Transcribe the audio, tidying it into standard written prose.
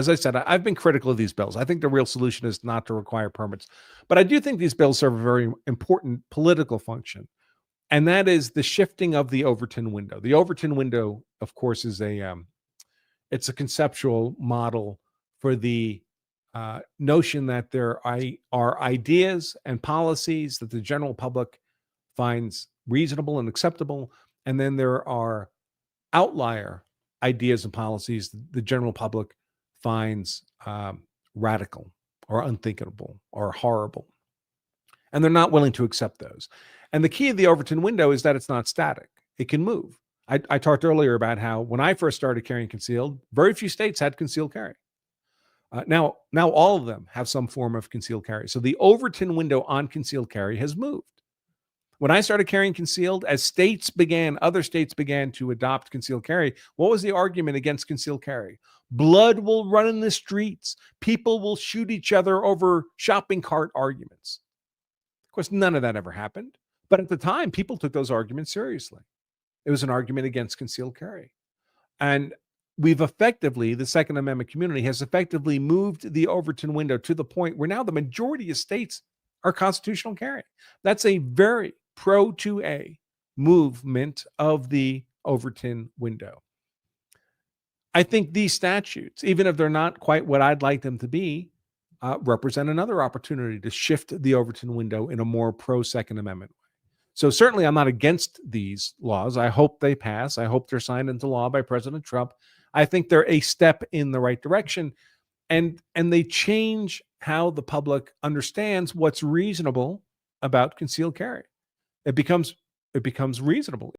As I said, I've been critical of these bills. I think the real solution is not to require permits. But I do think these bills serve a very important political function, and that is the shifting of the Overton window. The Overton window, of course, is it's a conceptual model for the notion that there are ideas and policies that the general public finds reasonable and acceptable, and then there are outlier ideas and policies the general public finds radical or unthinkable or horrible, and they're not willing to accept those. And the key of the Overton window is that it's not static; it can move. I talked earlier about how when I first started carrying concealed, very few states had concealed carry. Now all of them have some form of concealed carry. So the Overton window on concealed carry has moved. When I started carrying concealed, as other states began to adopt concealed carry, what was the argument against concealed carry? Blood will run in the streets. People will shoot each other over shopping cart arguments. Of course, none of that ever happened. But at the time, people took those arguments seriously. It was an argument against concealed carry. And the Second Amendment community has effectively moved the Overton window to the point where now the majority of states are constitutional carry. That's a very pro 2A movement of the Overton window. I think these statutes, even if they're not quite what I'd like them to be, represent another opportunity to shift the Overton window in a more pro Second Amendment way. So certainly I'm not against these laws. I hope they pass. I hope they're signed into law by President Trump. I think they're a step in the right direction, and they change how the public understands what's reasonable about concealed carry. It becomes reasonable.